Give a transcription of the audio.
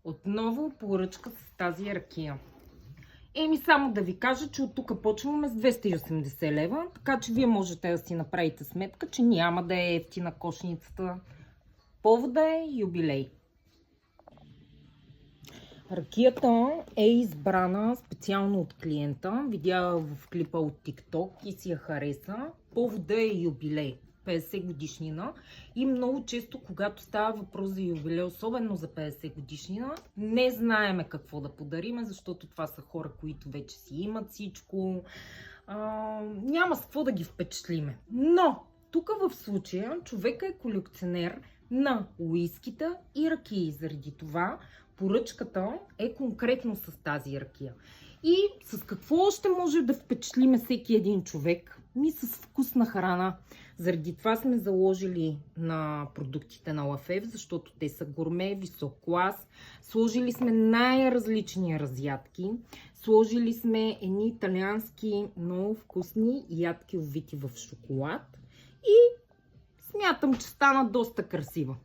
Отново поръчка с тази ракия. Само да ви кажа, че от тук почваме с 280 лева, така че вие можете да си направите сметка, че няма да е ефтина кошницата. Повода е юбилей. Ракията е избрана специално от клиента. Видя в клипа от TikTok и си я хареса. Повода е юбилей. 50 годишнина. И много често, когато става въпрос за юбилей, особено за 50 годишнина, не знаеме какво да подариме, защото това са хора, които вече си имат всичко. Няма с какво да ги впечатлиме. Но, тук в случая, човека е колекционер на уискита и ракии. Заради това поръчката е конкретно с тази ракия. И с какво още може да впечатлиме всеки един човек? С вкусна храна. Заради това сме заложили на продуктите на Лафев, защото те са гурме, висок клас. Сложили сме най-различни разядки. Сложили сме едни италиански много вкусни ядки, увити в шоколад. И смятам, че стана доста красива.